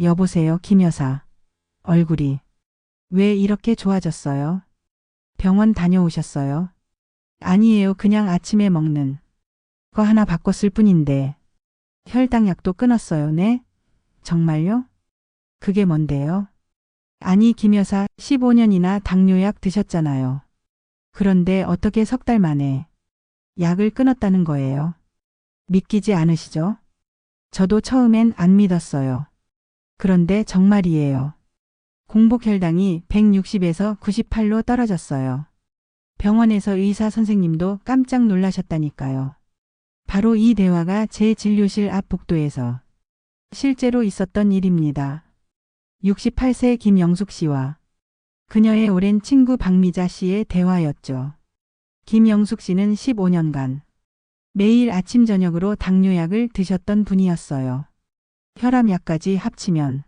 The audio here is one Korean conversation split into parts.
여보세요, 김 여사. 얼굴이 왜 이렇게 좋아졌어요? 병원 다녀오셨어요? 아니에요. 그냥 아침에 먹는 거 하나 바꿨을 뿐인데. 혈당약도 끊었어요. 네? 정말요? 그게 뭔데요? 아니, 김 여사 15년이나 당뇨약 드셨잖아요. 그런데 어떻게 석 달 만에 약을 끊었다는 거예요? 믿기지 않으시죠? 저도 처음엔 안 믿었어요. 그런데 정말이에요. 공복혈당이 160에서 98로 떨어졌어요. 병원에서 의사 선생님도 깜짝 놀라셨다니까요. 바로 이 대화가 제 진료실 앞 복도에서 실제로 있었던 일입니다. 68세 김영숙 씨와 그녀의 오랜 친구 박미자 씨의 대화였죠. 김영숙 씨는 15년간 매일 아침 저녁으로 당뇨약을 드셨던 분이었어요. 혈압약까지 합치면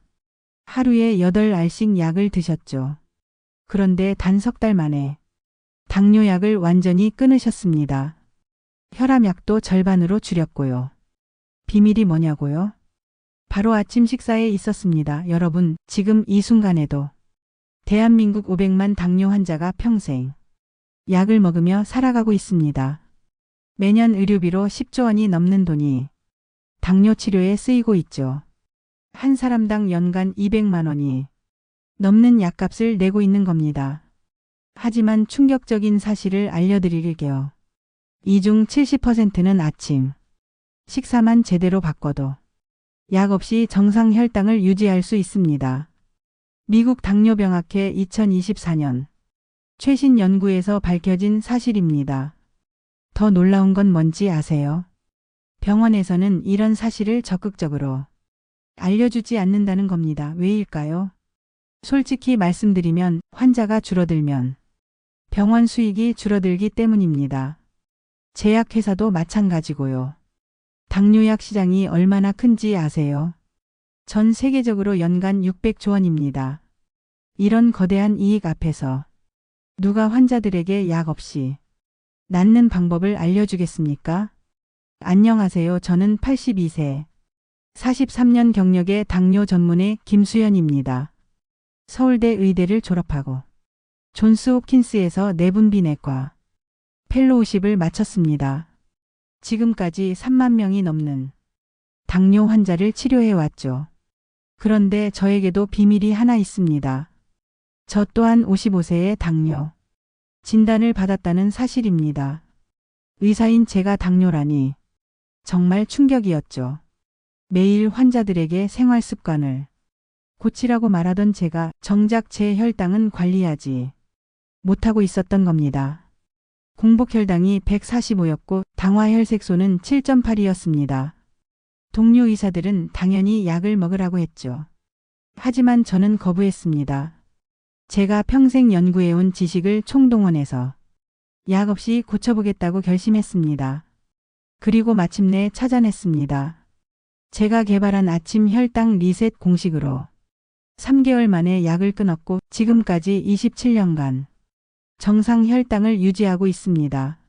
하루에 8알씩 약을 드셨죠. 그런데 단 석 달 만에 당뇨약을 완전히 끊으셨습니다. 혈압약도 절반으로 줄였고요. 비밀이 뭐냐고요? 바로 아침 식사에 있었습니다. 여러분, 지금 이 순간에도 대한민국 500만 당뇨 환자가 평생 약을 먹으며 살아가고 있습니다. 매년 의료비로 10조 원이 넘는 돈이 당뇨 치료에 쓰이고 있죠. 한 사람당 연간 200만 원이 넘는 약값을 내고 있는 겁니다. 하지만 충격적인 사실을 알려드릴게요. 이 중 70%는 아침 식사만 제대로 바꿔도 약 없이 정상 혈당을 유지할 수 있습니다. 미국 당뇨병학회 2024년 최신 연구에서 밝혀진 사실입니다. 더 놀라운 건 뭔지 아세요? 병원에서는 이런 사실을 적극적으로 알려주지 않는다는 겁니다. 왜일까요? 솔직히 말씀드리면 환자가 줄어들면 병원 수익이 줄어들기 때문입니다. 제약회사도 마찬가지고요. 당뇨약 시장이 얼마나 큰지 아세요? 전 세계적으로 연간 600조 원입니다. 이런 거대한 이익 앞에서 누가 환자들에게 약 없이 낫는 방법을 알려주겠습니까? 안녕하세요. 저는 82세, 43년 경력의 당뇨 전문의 김수연입니다. 서울대 의대를 졸업하고 존스 홉킨스에서 내분비내과 펠로우십을 마쳤습니다. 지금까지 3만 명이 넘는 당뇨 환자를 치료해왔죠. 그런데 저에게도 비밀이 하나 있습니다. 저 또한 55세의 당뇨 진단을 받았다는 사실입니다. 의사인 제가 당뇨라니 정말 충격이었죠. 매일 환자들에게 생활 습관을 고치라고 말하던 제가 정작 제 혈당은 관리하지 못하고 있었던 겁니다. 공복혈당이 145였고 당화혈색소는 7.8이었습니다. 동료 의사들은 당연히 약을 먹으라고 했죠. 하지만 저는 거부했습니다. 제가 평생 연구해온 지식을 총동원해서 약 없이 고쳐보겠다고 결심했습니다. 그리고 마침내 찾아냈습니다. 제가 개발한 아침 혈당 리셋 공식으로 3개월 만에 약을 끊었고 지금까지 27년간 정상 혈당을 유지하고 있습니다.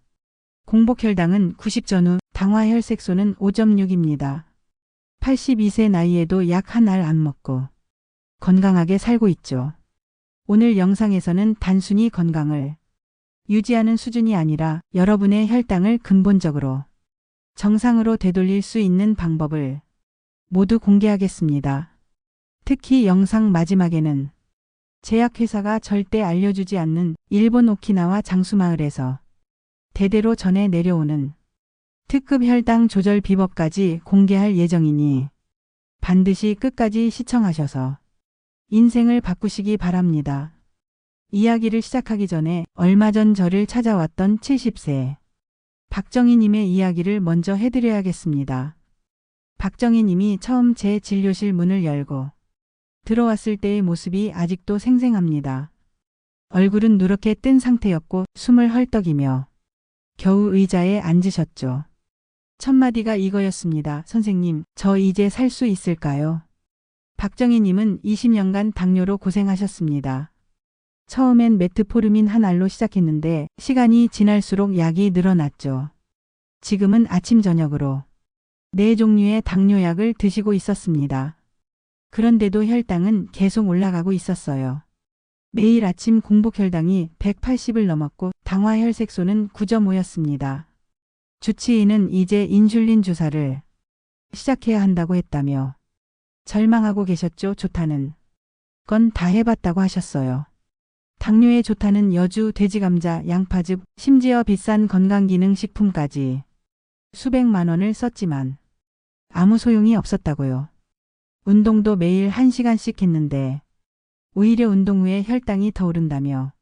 공복혈당은 90 전후, 당화혈색소는 5.6입니다. 82세 나이에도 약 한 알 안 먹고 건강하게 살고 있죠. 오늘 영상에서는 단순히 건강을 유지하는 수준이 아니라 여러분의 혈당을 근본적으로 정상으로 되돌릴 수 있는 방법을 모두 공개하겠습니다. 특히 영상 마지막에는 제약회사가 절대 알려주지 않는 일본 오키나와 장수마을에서 대대로 전해 내려오는 특급 혈당 조절 비법까지 공개할 예정이니 반드시 끝까지 시청하셔서 인생을 바꾸시기 바랍니다. 이야기를 시작하기 전에 얼마 전 저를 찾아왔던 70세 박정희님의 이야기를 먼저 해드려야겠습니다. 박정희님이 처음 제 진료실 문을 열고 들어왔을 때의 모습이 아직도 생생합니다. 얼굴은 누렇게 뜬 상태였고 숨을 헐떡이며 겨우 의자에 앉으셨죠. 첫 마디가 이거였습니다. 선생님, 저 이제 살 수 있을까요? 박정희님은 20년간 당뇨로 고생하셨습니다. 처음엔 메트포르민 한 알로 시작했는데 시간이 지날수록 약이 늘어났죠. 지금은 아침 저녁으로 4종류의 당뇨약을 드시고 있었습니다. 그런데도 혈당은 계속 올라가고 있었어요. 매일 아침 공복 혈당이 180을 넘었고 당화 혈색소는 9.5였습니다. 주치의는 이제 인슐린 주사를 시작해야 한다고 했다며 절망하고 계셨죠. 좋다는 건 다 해봤다고 하셨어요. 당뇨에 좋다는 여주, 돼지감자, 양파즙, 심지어 비싼 건강기능식품까지 수백만 원을 썼지만 아무 소용이 없었다고요. 운동도 매일 1시간씩 했는데 오히려 운동 후에 혈당이 더 오른다며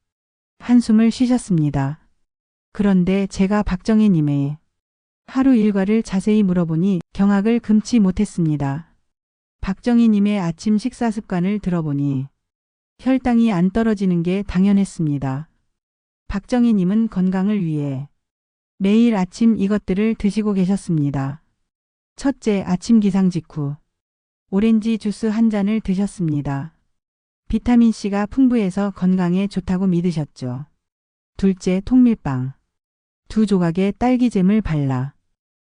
한숨을 쉬셨습니다. 그런데 제가 박정희님의 하루 일과를 자세히 물어보니 경악을 금치 못했습니다. 박정희님의 아침 식사 습관을 들어보니 혈당이 안 떨어지는 게 당연했습니다. 박정희님은 건강을 위해 매일 아침 이것들을 드시고 계셨습니다. 첫째, 아침 기상 직후 오렌지 주스 한 잔을 드셨습니다. 비타민C가 풍부해서 건강에 좋다고 믿으셨죠. 둘째, 통밀빵 2조각에 딸기잼을 발라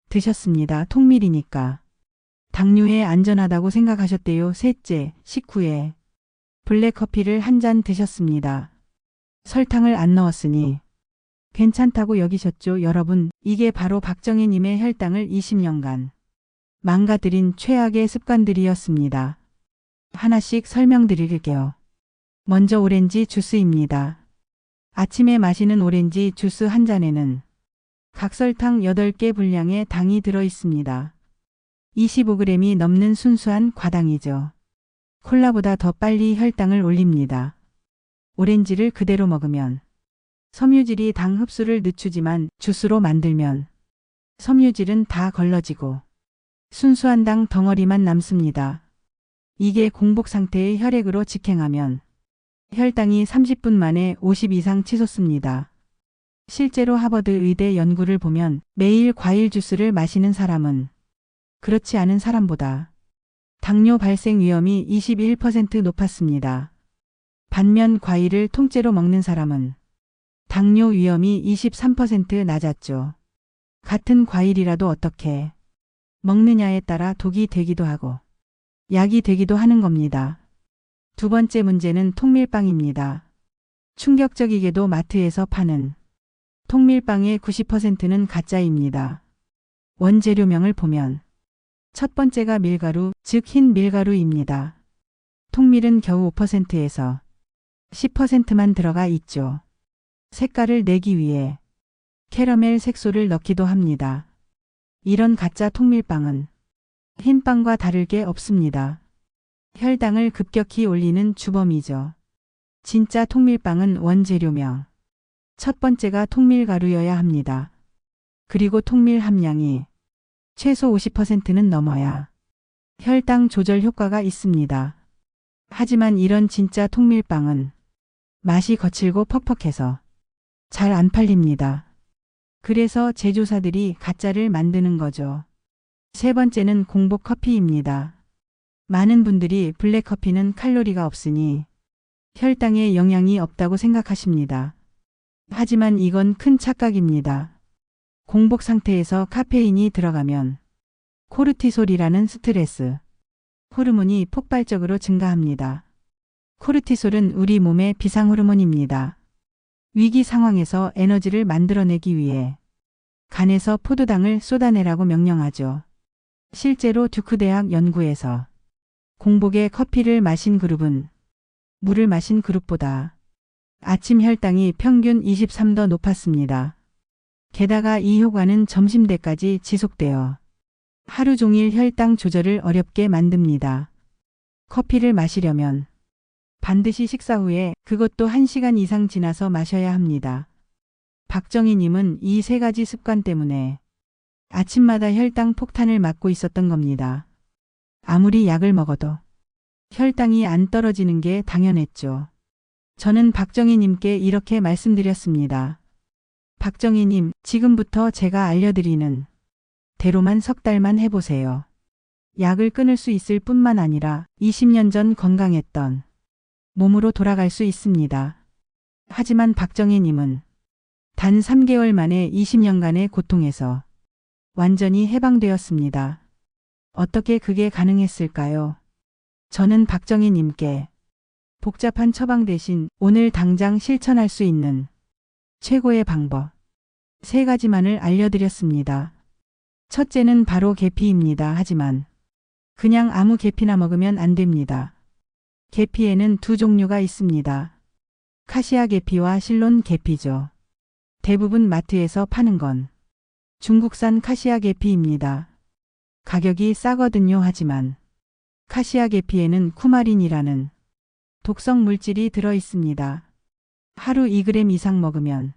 드셨습니다. 통밀이니까 당뇨에 안전하다고 생각하셨대요. 셋째, 식후에 블랙커피를 한 잔 드셨습니다. 설탕을 안 넣었으니 괜찮다고 여기셨죠. 여러분, 이게 바로 박정희님의 혈당을 20년간 망가뜨린 최악의 습관들이었습니다. 하나씩 설명드릴게요. 먼저 오렌지 주스입니다. 아침에 마시는 오렌지 주스 한 잔에는 각설탕 8개 분량의 당이 들어 있습니다. 25g이 넘는 순수한 과당이죠. 콜라보다 더 빨리 혈당을 올립니다. 오렌지를 그대로 먹으면 섬유질이 당 흡수를 늦추지만 주스로 만들면 섬유질은 다 걸러지고 순수한 당 덩어리만 남습니다. 이게 공복 상태의 혈액으로 직행하면 혈당이 30분 만에 50 이상 치솟습니다. 실제로 하버드 의대 연구를 보면 매일 과일 주스를 마시는 사람은 그렇지 않은 사람보다 당뇨 발생 위험이 21% 높았습니다. 반면 과일을 통째로 먹는 사람은 당뇨 위험이 23% 낮았죠. 같은 과일이라도 어떻게 먹느냐에 따라 독이 되기도 하고 약이 되기도 하는 겁니다. 두 번째 문제는 통밀빵입니다. 충격적이게도 마트에서 파는 통밀빵의 90%는 가짜입니다. 원재료명을 보면 첫 번째가 밀가루, 즉 흰 밀가루입니다. 통밀은 겨우 5%에서 10%만 들어가 있죠. 색깔을 내기 위해 캐러멜 색소를 넣기도 합니다. 이런 가짜 통밀빵은 흰 빵과 다를 게 없습니다. 혈당을 급격히 올리는 주범이죠. 진짜 통밀빵은 원재료명 첫 번째가 통밀가루여야 합니다. 그리고 통밀 함량이 최소 50%는 넘어야 혈당 조절 효과가 있습니다. 하지만 이런 진짜 통밀빵은 맛이 거칠고 퍽퍽해서 잘 안 팔립니다. 그래서 제조사들이 가짜를 만드는 거죠. 세 번째는 공복 커피입니다. 많은 분들이 블랙커피는 칼로리가 없으니 혈당에 영향이 없다고 생각하십니다. 하지만 이건 큰 착각입니다. 공복 상태에서 카페인이 들어가면 코르티솔이라는 스트레스 호르몬이 폭발적으로 증가합니다. 코르티솔은 우리 몸의 비상호르몬입니다. 위기 상황에서 에너지를 만들어내기 위해 간에서 포도당을 쏟아내라고 명령하죠. 실제로 듀크 대학 연구에서 공복에 커피를 마신 그룹은 물을 마신 그룹보다 아침 혈당이 평균 23더 높았습니다. 게다가 이 효과는 점심때까지 지속되어 하루 종일 혈당 조절을 어렵게 만듭니다. 커피를 마시려면 반드시 식사 후에 그것도 1시간 이상 지나서 마셔야 합니다. 박정희님은 이 세 가지 습관 때문에 아침마다 혈당 폭탄을 맞고 있었던 겁니다. 아무리 약을 먹어도 혈당이 안 떨어지는 게 당연했죠. 저는 박정희님께 이렇게 말씀드렸습니다. 박정희님, 지금부터 제가 알려드리는 대로만 석 달만 해보세요. 약을 끊을 수 있을 뿐만 아니라 20년 전 건강했던 몸으로 돌아갈 수 있습니다. 하지만 박정희님은 단 3개월 만에 20년간의 고통에서 완전히 해방되었습니다. 어떻게 그게 가능했을까요? 저는 박정희님께 복잡한 처방 대신 오늘 당장 실천할 수 있는 최고의 방법 3가지만을 알려드렸습니다. 첫째는 바로 계피입니다. 하지만 그냥 아무 계피나 먹으면 안 됩니다. 계피에는 2종류가 있습니다. 카시아 계피와 실론 계피죠. 대부분 마트에서 파는 건 중국산 카시아 계피입니다. 가격이 싸거든요. 하지만 카시아 계피에는 쿠마린이라는 독성 물질이 들어 있습니다. 하루 2g 이상 먹으면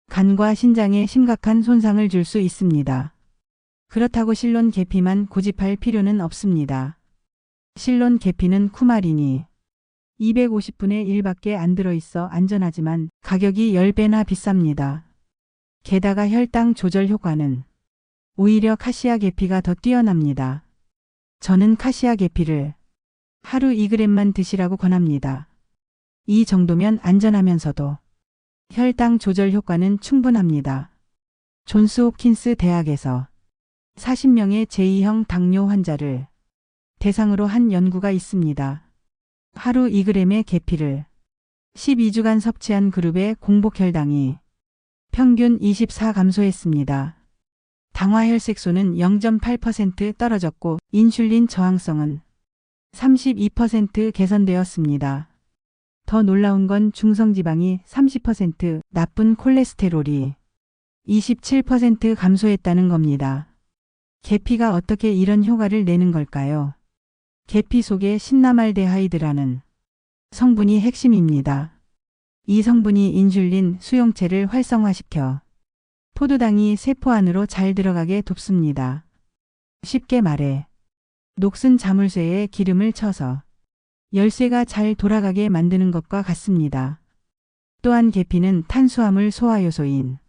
간과 신장에 심각한 손상을 줄 수 있습니다. 그렇다고 실론 계피만 고집할 필요는 없습니다. 실론 계피는 쿠마린이 250분의 1밖에 안 들어있어 안전하지만 가격이 10배나 비쌉니다. 게다가 혈당 조절 효과는 오히려 카시아 계피가 더 뛰어납니다. 저는 카시아 계피를 하루 2g만 드시라고 권합니다. 이 정도면 안전하면서도 혈당 조절 효과는 충분합니다. 존스 홉킨스 대학에서 40명의 제2형 당뇨 환자를 대상으로 한 연구가 있습니다. 하루 2g의 계피를 12주간 섭취한 그룹의 공복 혈당이 평균 24 감소했습니다. 당화혈색소는 0.8% 떨어졌고 인슐린 저항성은 32% 개선되었습니다. 더 놀라운 건 중성지방이 30%, 나쁜 콜레스테롤이 27% 감소했다는 겁니다. 계피가 어떻게 이런 효과를 내는 걸까요? 계피 속의 신라말데하이드라는 성분이 핵심입니다. 이 성분이 인슐린 수용체를 활성화시켜 포도당이 세포 안으로 잘 들어가게 돕습니다. 쉽게 말해 녹슨 자물쇠에 기름을 쳐서 열쇠가 잘 돌아가게 만드는 것과 같습니다. 또한 계피는 탄수화물 소화효소인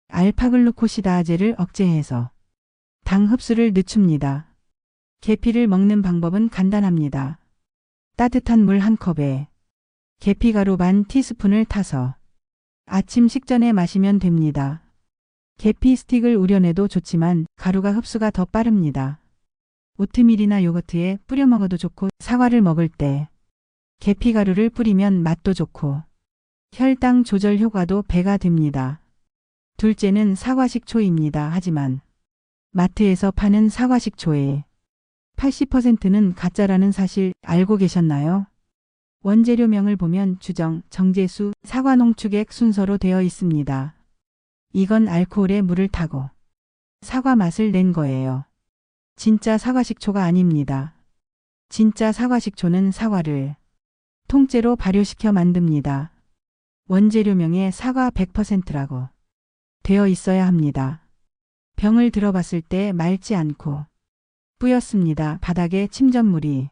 알파글루코시다아제를 억제해서 당 흡수를 늦춥니다. 계피를 먹는 방법은 간단합니다. 따뜻한 물 1컵에 계피가루 반 티스푼을 타서 아침 식전에 마시면 됩니다. 계피 스틱을 우려내도 좋지만 가루가 흡수가 더 빠릅니다. 오트밀이나 요거트에 뿌려 먹어도 좋고 사과를 먹을 때 계피가루를 뿌리면 맛도 좋고 혈당 조절 효과도 배가 됩니다. 둘째는 사과식초입니다. 하지만 마트에서 파는 사과식초의 80%는 가짜라는 사실 알고 계셨나요? 원재료명을 보면 주정, 정제수, 사과농축액 순서로 되어 있습니다. 이건 알코올에 물을 타고 사과 맛을 낸 거예요. 진짜 사과식초가 아닙니다. 진짜 사과식초는 사과를 통째로 발효시켜 만듭니다. 원재료명에 사과 100%라고 되어 있어야 합니다. 병을 들어봤을 때 맑지 않고 뿌였습니다. 바닥에 침전물이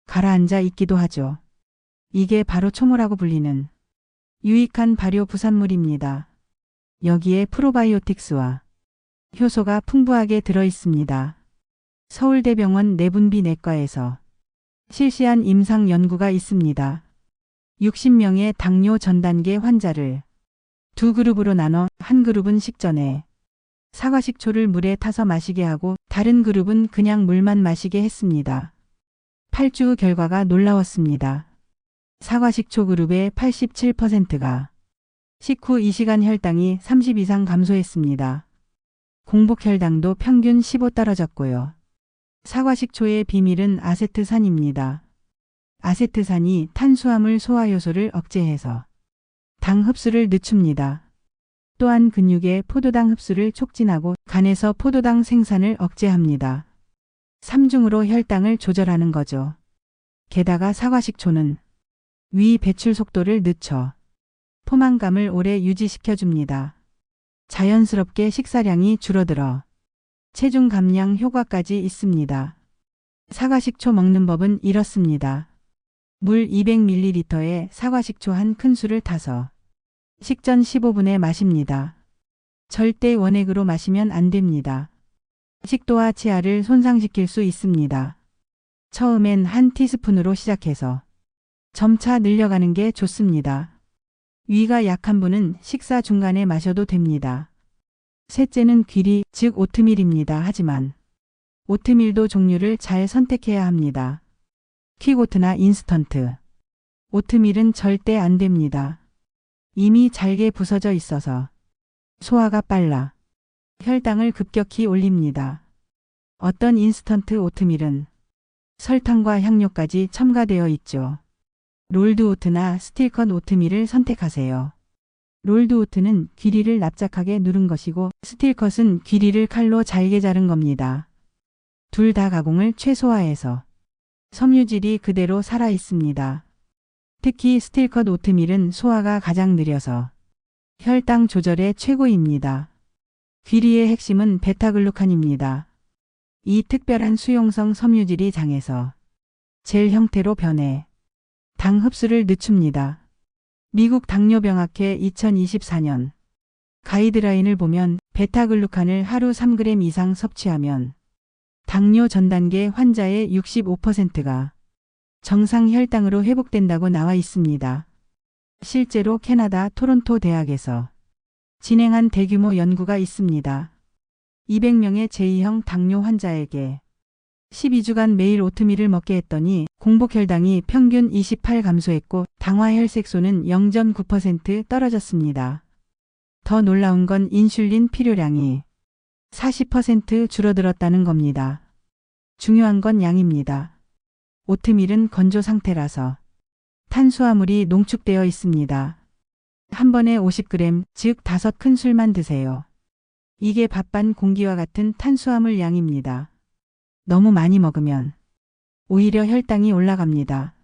가라앉아 있기도 하죠. 이게 바로 초모라고 불리는 유익한 발효 부산물입니다. 여기에 프로바이오틱스와 효소가 풍부하게 들어 있습니다. 서울대병원 내분비내과에서 실시한 임상 연구가 있습니다. 60명의 당뇨 전단계 환자를 2그룹으로 나눠 한 그룹은 식전에 사과식초를 물에 타서 마시게 하고 다른 그룹은 그냥 물만 마시게 했습니다. 8주 후 결과가 놀라웠습니다. 사과식초 그룹의 87%가 식후 2시간 혈당이 30 이상 감소했습니다. 공복혈당도 평균 15 떨어졌고요. 사과식초의 비밀은 아세트산입니다. 아세트산이 탄수화물 소화효소를 억제해서 당 흡수를 늦춥니다. 또한 근육의 포도당 흡수를 촉진하고 간에서 포도당 생산을 억제합니다. 3중으로 혈당을 조절하는 거죠. 게다가 사과식초는 위 배출 속도를 늦춰 포만감을 오래 유지시켜줍니다. 자연스럽게 식사량이 줄어들어 체중 감량 효과까지 있습니다. 사과식초 먹는 법은 이렇습니다. 물 200ml에 사과식초 한 큰술을 타서 식전 15분에 마십니다. 절대 원액으로 마시면 안 됩니다. 식도와 치아를 손상시킬 수 있습니다. 처음엔 한 티스푼으로 시작해서 점차 늘려가는 게 좋습니다. 위가 약한 분은 식사 중간에 마셔도 됩니다. 셋째는 귀리, 즉 오트밀입니다. 하지만 오트밀도 종류를 잘 선택해야 합니다. 퀵오트나 인스턴트, 오트밀은 절대 안 됩니다. 이미 잘게 부서져 있어서 소화가 빨라 혈당을 급격히 올립니다. 어떤 인스턴트 오트밀은 설탕과 향료까지 첨가되어 있죠. 롤드오트나 스틸컷 오트밀을 선택하세요. 롤드오트는 귀리를 납작하게 누른 것이고 스틸컷은 귀리를 칼로 잘게 자른 겁니다. 둘 다 가공을 최소화해서 섬유질이 그대로 살아 있습니다. 특히 스틸컷 오트밀은 소화가 가장 느려서 혈당 조절에 최고입니다. 귀리의 핵심은 베타글루칸입니다. 이 특별한 수용성 섬유질이 장에서 젤 형태로 변해 당 흡수를 늦춥니다. 미국 당뇨병학회 2024년 가이드라인을 보면 베타글루칸을 하루 3g 이상 섭취하면 당뇨 전 단계 환자의 65%가 정상 혈당으로 회복된다고 나와 있습니다. 실제로 캐나다 토론토 대학에서 진행한 대규모 연구가 있습니다. 200명의 제2형 당뇨 환자에게 12주간 매일 오트밀을 먹게 했더니 공복혈당이 평균 28 감소했고 당화혈색소는 0.9% 떨어졌습니다. 더 놀라운 건 인슐린 필요량이 40% 줄어들었다는 겁니다. 중요한 건 양입니다. 오트밀은 건조 상태라서 탄수화물이 농축되어 있습니다. 한 번에 50g, 즉 5큰술만 드세요. 이게 밥 반 공기와 같은 탄수화물 양입니다. 너무 많이 먹으면 오히려 혈당이 올라갑니다.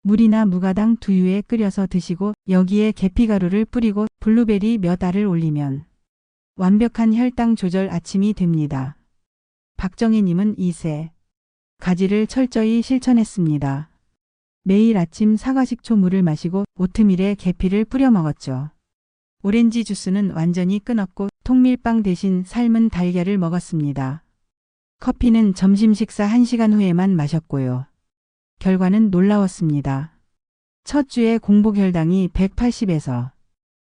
물이나 무가당 두유에 끓여서 드시고 여기에 계피가루를 뿌리고 블루베리 몇 알을 올리면 완벽한 혈당 조절 아침이 됩니다. 박정희님은 2세 가지를 철저히 실천했습니다. 매일 아침 사과식초 물을 마시고 오트밀에 계피를 뿌려 먹었죠. 오렌지 주스는 완전히 끊었고 통밀빵 대신 삶은 달걀을 먹었습니다. 커피는 점심 식사 1시간 후에만 마셨고요. 결과는 놀라웠습니다. 첫 주에 공복혈당이 180에서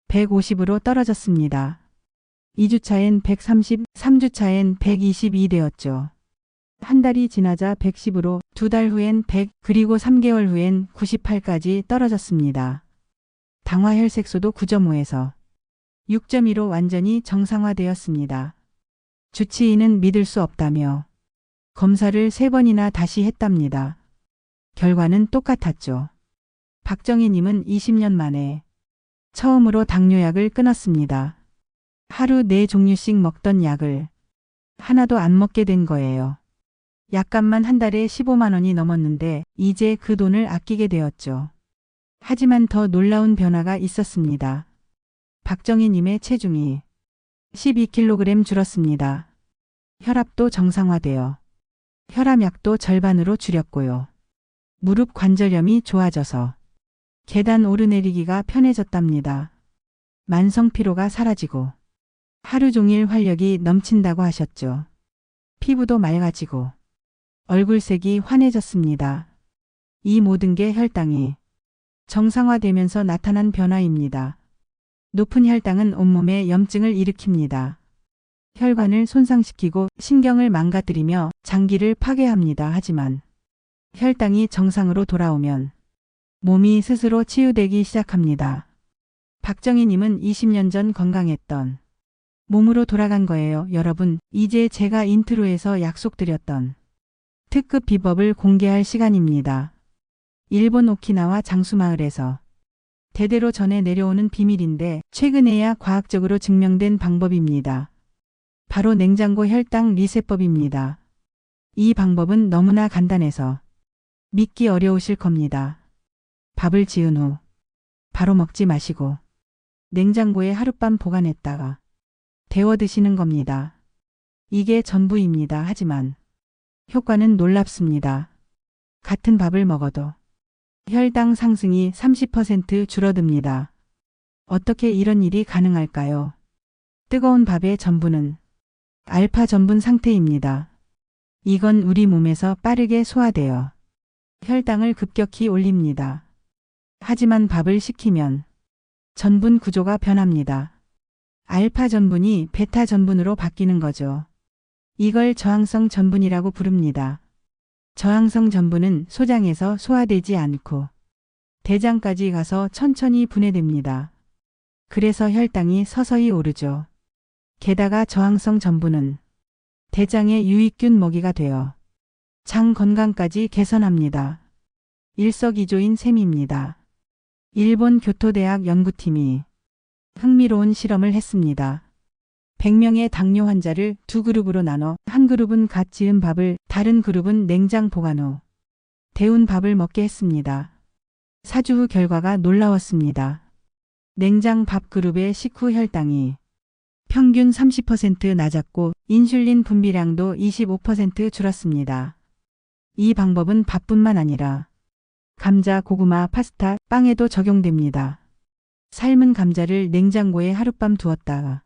150으로 떨어졌습니다. 2주차엔 130, 3주차엔 122 되었죠. 한 달이 지나자 110으로, 2달 후엔 100, 그리고 3개월 후엔 98까지 떨어졌습니다. 당화혈색소도 9.5에서 6.2로 완전히 정상화되었습니다. 주치의는 믿을 수 없다며 검사를 3번이나 다시 했답니다. 결과는 똑같았죠. 박정희님은 20년 만에 처음으로 당뇨약을 끊었습니다. 하루 4종류씩 먹던 약을 하나도 안 먹게 된 거예요. 약값만 한 달에 15만 원이 넘었는데 이제 그 돈을 아끼게 되었죠. 하지만 더 놀라운 변화가 있었습니다. 박정희님의 체중이 12kg 줄었습니다. 혈압도 정상화되어 혈압약도 절반으로 줄였고요. 무릎 관절염이 좋아져서 계단 오르내리기가 편해졌답니다. 만성 피로가 사라지고 하루 종일 활력이 넘친다고 하셨죠. 피부도 맑아지고 얼굴색이 환해졌습니다. 이 모든 게 혈당이 정상화되면서 나타난 변화입니다. 높은 혈당은 온몸에 염증을 일으킵니다. 혈관을 손상시키고 신경을 망가뜨리며 장기를 파괴합니다. 하지만 혈당이 정상으로 돌아오면 몸이 스스로 치유되기 시작합니다. 박정희님은 20년 전 건강했던 몸으로 돌아간 거예요. 여러분, 이제 제가 인트로에서 약속드렸던 특급 비법을 공개할 시간입니다. 일본 오키나와 장수마을에서 대대로 전해 내려오는 비밀인데 최근에야 과학적으로 증명된 방법입니다. 바로 냉장고 혈당 리셋법입니다. 이 방법은 너무나 간단해서 믿기 어려우실 겁니다. 밥을 지은 후 바로 먹지 마시고 냉장고에 하룻밤 보관했다가 데워 드시는 겁니다. 이게 전부입니다. 하지만 효과는 놀랍습니다. 같은 밥을 먹어도 혈당 상승이 30% 줄어듭니다. 어떻게 이런 일이 가능할까요? 뜨거운 밥의 전분은 알파 전분 상태입니다. 이건 우리 몸에서 빠르게 소화되어 혈당을 급격히 올립니다. 하지만 밥을 식히면 전분 구조가 변합니다. 알파 전분이 베타 전분으로 바뀌는 거죠. 이걸 저항성 전분이라고 부릅니다. 저항성 전분은 소장에서 소화되지 않고 대장까지 가서 천천히 분해됩니다. 그래서 혈당이 서서히 오르죠. 게다가 저항성 전분은 대장의 유익균 먹이가 되어 장 건강까지 개선합니다. 일석이조인 셈입니다. 일본 교토대학 연구팀이 흥미로운 실험을 했습니다. 100명의 당뇨 환자를 두 그룹으로 나눠 한 그룹은 갓 지은 밥을, 다른 그룹은 냉장 보관 후 데운 밥을 먹게 했습니다. 4주 후 결과가 놀라웠습니다. 냉장 밥 그룹의 식후 혈당이 평균 30% 낮았고 인슐린 분비량도 25% 줄었습니다. 이 방법은 밥뿐만 아니라 감자, 고구마, 파스타, 빵에도 적용됩니다. 삶은 감자를 냉장고에 하룻밤 두었다가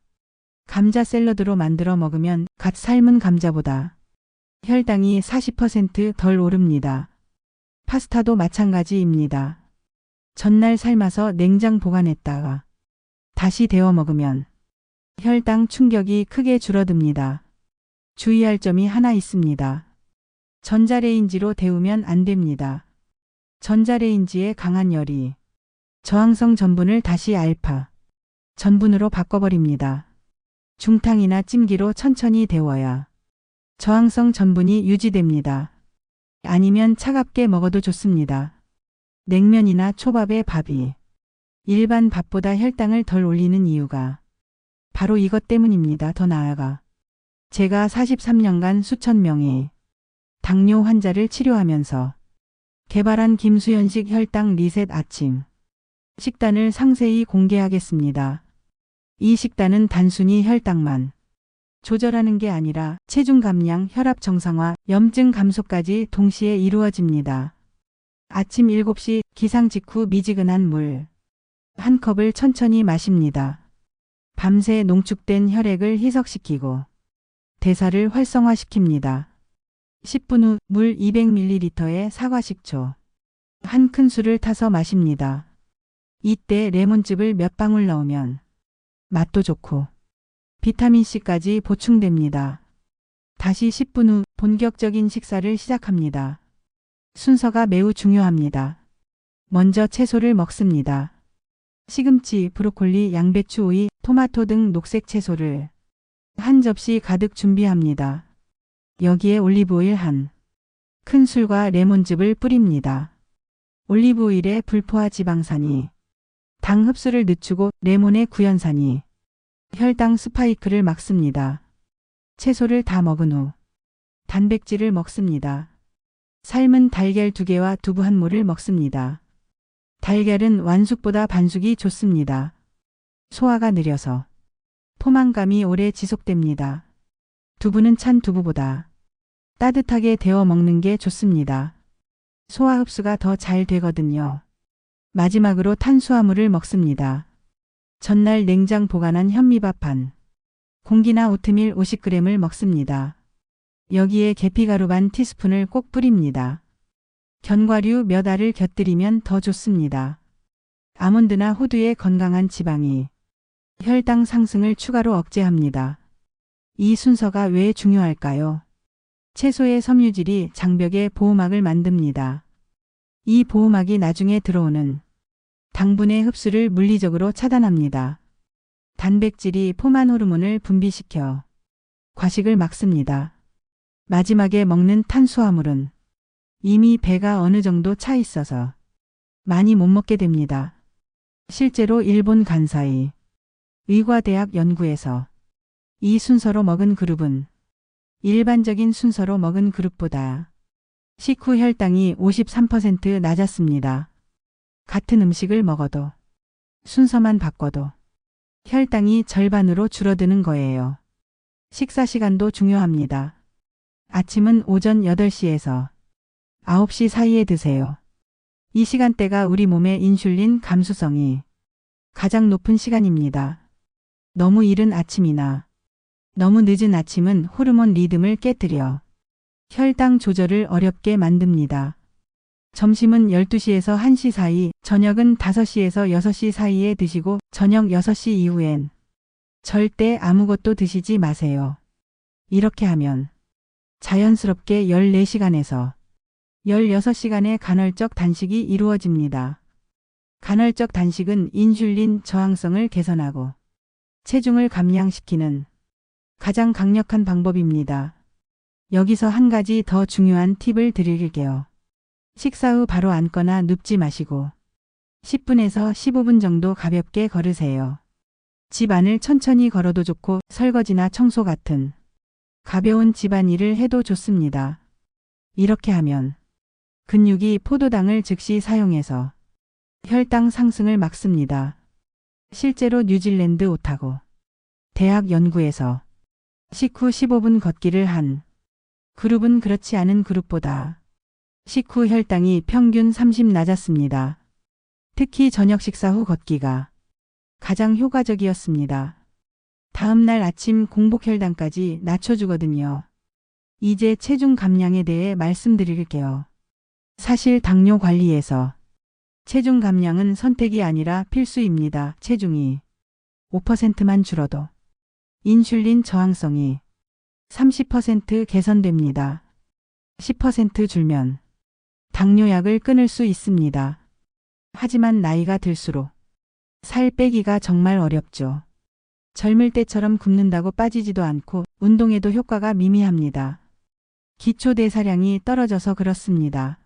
감자 샐러드로 만들어 먹으면 갓 삶은 감자보다 혈당이 40% 덜 오릅니다. 파스타도 마찬가지입니다. 전날 삶아서 냉장 보관했다가 다시 데워 먹으면 혈당 충격이 크게 줄어듭니다. 주의할 점이 하나 있습니다. 전자레인지로 데우면 안 됩니다. 전자레인지의 강한 열이 저항성 전분을 다시 알파 전분으로 바꿔버립니다. 중탕이나 찜기로 천천히 데워야 저항성 전분이 유지됩니다. 아니면 차갑게 먹어도 좋습니다. 냉면이나 초밥의 밥이 일반 밥보다 혈당을 덜 올리는 이유가 바로 이것 때문입니다. 더 나아가 제가 43년간 수천 명의 당뇨 환자를 치료하면서 개발한 김수현식 혈당 리셋 아침 식단을 상세히 공개하겠습니다. 이 식단은 단순히 혈당만 조절하는 게 아니라 체중 감량, 혈압 정상화, 염증 감소까지 동시에 이루어집니다. 아침 7시 기상 직후 미지근한 물 한 컵을 천천히 마십니다. 밤새 농축된 혈액을 희석시키고 대사를 활성화시킵니다. 10분 후 물 200ml에 사과 식초 한 큰술을 타서 마십니다. 이때 레몬즙을 몇 방울 넣으면 맛도 좋고 비타민C까지 보충됩니다. 다시 10분 후 본격적인 식사를 시작합니다. 순서가 매우 중요합니다. 먼저 채소를 먹습니다. 시금치, 브로콜리, 양배추, 오이, 토마토 등 녹색 채소를 한 접시 가득 준비합니다. 여기에 올리브오일 한 큰술과 레몬즙을 뿌립니다. 올리브오일의 불포화 지방산이 당 흡수를 늦추고 레몬의 구연산이 혈당 스파이크를 막습니다. 채소를 다 먹은 후 단백질을 먹습니다. 삶은 달걀 2개와 두부 1모를 먹습니다. 달걀은 완숙보다 반숙이 좋습니다. 소화가 느려서 포만감이 오래 지속됩니다. 두부는 찬 두부보다 따뜻하게 데워 먹는 게 좋습니다. 소화 흡수가 더 잘 되거든요. 마지막으로 탄수화물을 먹습니다. 전날 냉장 보관한 현미밥 반 공기나 오트밀 50g을 먹습니다. 여기에 계피가루 반 티스푼을 꼭 뿌립니다. 견과류 몇 알을 곁들이면 더 좋습니다. 아몬드나 호두의 건강한 지방이 혈당 상승을 추가로 억제합니다. 이 순서가 왜 중요할까요? 채소의 섬유질이 장벽에 보호막을 만듭니다. 이 보호막이 나중에 들어오는 당분의 흡수를 물리적으로 차단합니다. 단백질이 포만 호르몬을 분비시켜 과식을 막습니다. 마지막에 먹는 탄수화물은 이미 배가 어느 정도 차 있어서 많이 못 먹게 됩니다. 실제로 일본 간사이 의과대학 연구에서 이 순서로 먹은 그룹은 일반적인 순서로 먹은 그룹보다 식후 혈당이 53% 낮았습니다. 같은 음식을 먹어도 순서만 바꿔도 혈당이 절반으로 줄어드는 거예요. 식사 시간도 중요합니다. 아침은 오전 8시에서 9시 사이에 드세요. 이 시간대가 우리 몸의 인슐린 감수성이 가장 높은 시간입니다. 너무 이른 아침이나 너무 늦은 아침은 호르몬 리듬을 깨뜨려 혈당 조절을 어렵게 만듭니다. 점심은 12시에서 1시 사이, 저녁은 5시에서 6시 사이에 드시고 저녁 6시 이후엔 절대 아무것도 드시지 마세요. 이렇게 하면 자연스럽게 14시간에서 16시간의 간헐적 단식이 이루어집니다. 간헐적 단식은 인슐린 저항성을 개선하고 체중을 감량시키는 가장 강력한 방법입니다. 여기서 한 가지 더 중요한 팁을 드릴게요. 식사 후 바로 앉거나 눕지 마시고 10분에서 15분 정도 가볍게 걸으세요. 집 안을 천천히 걸어도 좋고 설거지나 청소 같은 가벼운 집안일을 해도 좋습니다. 이렇게 하면 근육이 포도당을 즉시 사용해서 혈당 상승을 막습니다. 실제로 뉴질랜드 오타고 대학 연구에서 식후 15분 걷기를 한 그룹은 그렇지 않은 그룹보다 식후 혈당이 평균 30 낮았습니다. 특히 저녁 식사 후 걷기가 가장 효과적이었습니다. 다음 날 아침 공복 혈당까지 낮춰주거든요. 이제 체중 감량에 대해 말씀드릴게요. 사실 당뇨 관리에서 체중 감량은 선택이 아니라 필수입니다. 체중이 5%만 줄어도 인슐린 저항성이 30% 개선됩니다. 10% 줄면 당뇨약을 끊을 수 있습니다. 하지만 나이가 들수록 살 빼기가 정말 어렵죠. 젊을 때처럼 굶는다고 빠지지도 않고 운동에도 효과가 미미합니다. 기초 대사량이 떨어져서 그렇습니다.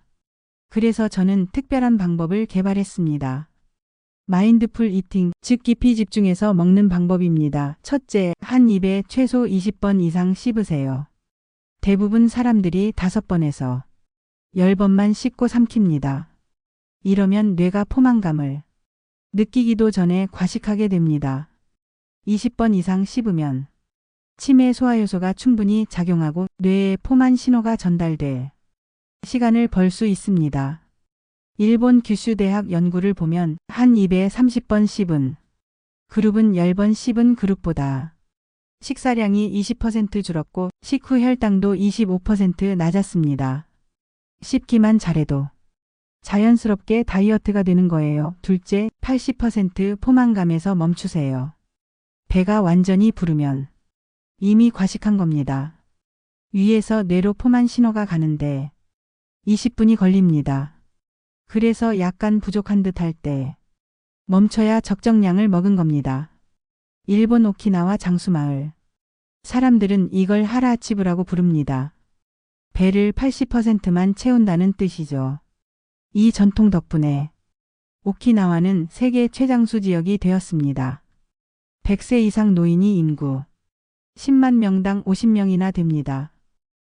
그래서 저는 특별한 방법을 개발했습니다. 마인드풀 이팅, 즉 깊이 집중해서 먹는 방법입니다. 첫째, 한 입에 최소 20번 이상 씹으세요. 대부분 사람들이 5번에서 10번만 씹고 삼킵니다. 이러면 뇌가 포만감을 느끼기도 전에 과식하게 됩니다. 20번 이상 씹으면 치매 소화효소가 충분히 작용하고 뇌에 포만 신호가 전달돼 시간을 벌 수 있습니다. 일본 규슈 대학 연구를 보면 한 입에 30번 씹은 그룹은 10번 씹은 그룹보다 식사량이 20% 줄었고 식후 혈당도 25% 낮았습니다. 씹기만 잘해도 자연스럽게 다이어트가 되는 거예요. 둘째, 80% 포만감에서 멈추세요. 배가 완전히 부르면 이미 과식한 겁니다. 위에서 뇌로 포만 신호가 가는데 20분이 걸립니다. 그래서 약간 부족한 듯 할 때 멈춰야 적정량을 먹은 겁니다. 일본 오키나와 장수마을 사람들은 이걸 하라치부라고 부릅니다. 배를 80%만 채운다는 뜻이죠. 이 전통 덕분에 오키나와는 세계 최장수 지역이 되었습니다. 100세 이상 노인이 인구 10만 명당 50명이나 됩니다.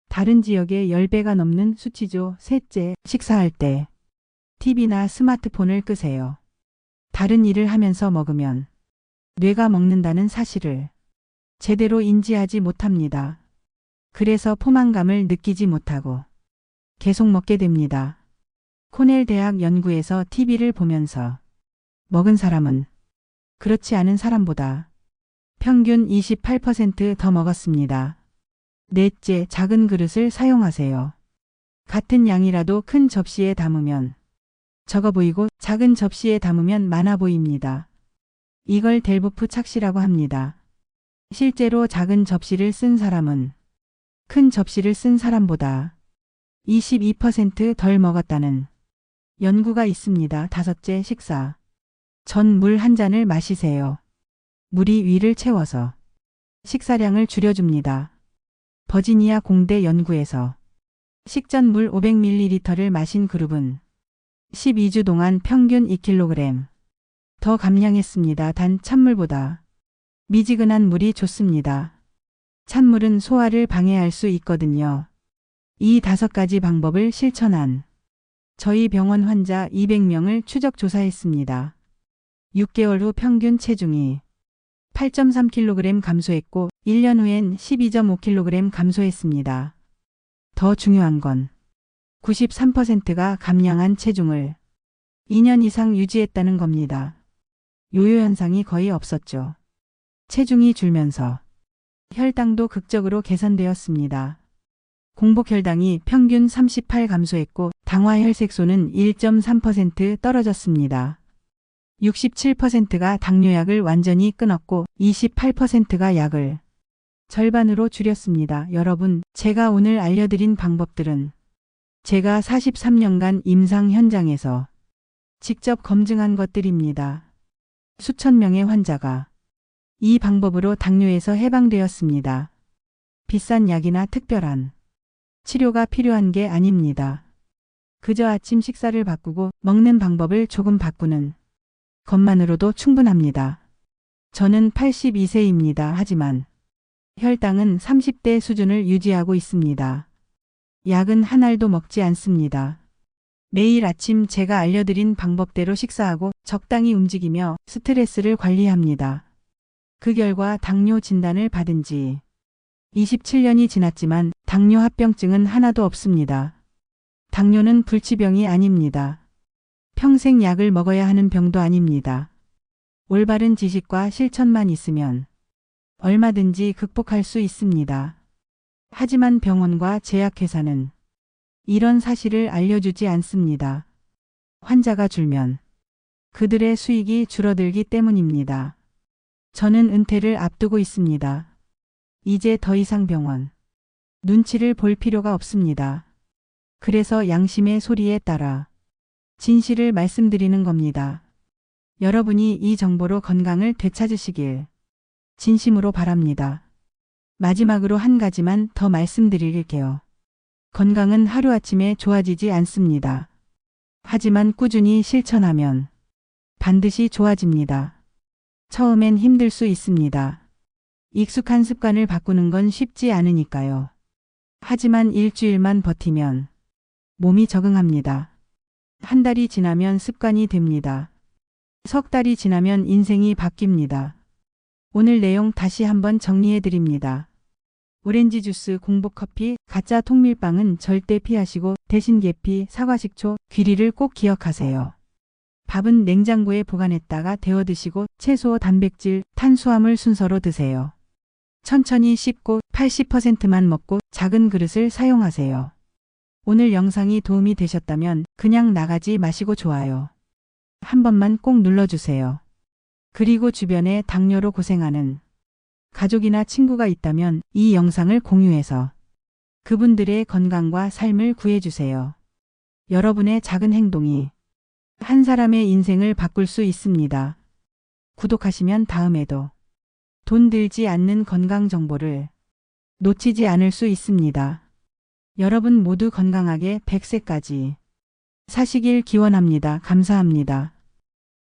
다른 지역의 10배가 넘는 수치죠. 셋째, 식사할 때 TV나 스마트폰을 끄세요. 다른 일을 하면서 먹으면 뇌가 먹는다는 사실을 제대로 인지하지 못합니다. 그래서 포만감을 느끼지 못하고 계속 먹게 됩니다. 코넬 대학 연구에서 TV를 보면서 먹은 사람은 그렇지 않은 사람보다 평균 28% 더 먹었습니다. 넷째, 작은 그릇을 사용하세요. 같은 양이라도 큰 접시에 담으면 적어 보이고 작은 접시에 담으면 많아 보입니다. 이걸 델보프 착시라고 합니다. 실제로 작은 접시를 쓴 사람은 큰 접시를 쓴 사람보다 22% 덜 먹었다는 연구가 있습니다. 다섯째, 식사 전 물 한 잔을 마시세요. 물이 위를 채워서 식사량을 줄여줍니다. 버지니아 공대 연구에서 식전 물 500ml를 마신 그룹은 12주 동안 평균 2kg 더 감량했습니다. 단 찬물보다 미지근한 물이 좋습니다. 찬물은 소화를 방해할 수 있거든요. 이 5가지 방법을 실천한 저희 병원 환자 200명을 추적 조사했습니다. 6개월 후 평균 체중이 8.3kg 감소했고 1년 후엔 12.5kg 감소했습니다. 더 중요한 건 93%가 감량한 체중을 2년 이상 유지했다는 겁니다. 요요 현상이 거의 없었죠. 체중이 줄면서 혈당도 극적으로 개선되었습니다. 공복 혈당이 평균 38 감소했고 당화 혈색소는 1.3% 떨어졌습니다. 67%가 당뇨약을 완전히 끊었고 28%가 약을 절반으로 줄였습니다. 여러분, 제가 오늘 알려드린 방법들은 제가 43년간 임상 현장에서 직접 검증한 것들입니다. 수천 명의 환자가 이 방법으로 당뇨에서 해방되었습니다. 비싼 약이나 특별한 치료가 필요한 게 아닙니다. 그저 아침 식사를 바꾸고 먹는 방법을 조금 바꾸는 것만으로도 충분합니다. 저는 82세입니다. 하지만 혈당은 30대 수준을 유지하고 있습니다. 약은 한 알도 먹지 않습니다. 매일 아침 제가 알려드린 방법대로 식사하고 적당히 움직이며 스트레스를 관리합니다. 그 결과 당뇨 진단을 받은 지 27년이 지났지만 당뇨 합병증은 하나도 없습니다. 당뇨는 불치병이 아닙니다. 평생 약을 먹어야 하는 병도 아닙니다. 올바른 지식과 실천만 있으면 얼마든지 극복할 수 있습니다. 하지만 병원과 제약회사는 이런 사실을 알려주지 않습니다. 환자가 줄면 그들의 수익이 줄어들기 때문입니다. 저는 은퇴를 앞두고 있습니다. 이제 더 이상 병원 눈치를 볼 필요가 없습니다. 그래서 양심의 소리에 따라 진실을 말씀드리는 겁니다. 여러분이 이 정보로 건강을 되찾으시길 진심으로 바랍니다. 마지막으로 한 가지만 더 말씀드릴게요. 건강은 하루아침에 좋아지지 않습니다. 하지만 꾸준히 실천하면 반드시 좋아집니다. 처음엔 힘들 수 있습니다. 익숙한 습관을 바꾸는 건 쉽지 않으니까요. 하지만 일주일만 버티면 몸이 적응합니다. 한 달이 지나면 습관이 됩니다. 석 달이 지나면 인생이 바뀝니다. 오늘 내용 다시 한번 정리해 드립니다. 오렌지 주스, 공복 커피, 가짜 통밀빵은 절대 피하시고 대신 계피, 사과식초, 귀리를 꼭 기억하세요. 밥은 냉장고에 보관했다가 데워 드시고 채소, 단백질, 탄수화물 순서로 드세요. 천천히 씹고 80%만 먹고 작은 그릇을 사용하세요. 오늘 영상이 도움이 되셨다면 그냥 나가지 마시고 좋아요 한 번만 꼭 눌러주세요. 그리고 주변에 당뇨로 고생하는 가족이나 친구가 있다면 이 영상을 공유해서 그분들의 건강과 삶을 구해주세요. 여러분의 작은 행동이 한 사람의 인생을 바꿀 수 있습니다. 구독하시면 다음에도 돈 들지 않는 건강 정보를 놓치지 않을 수 있습니다. 여러분 모두 건강하게 100세까지 사시길 기원합니다. 감사합니다.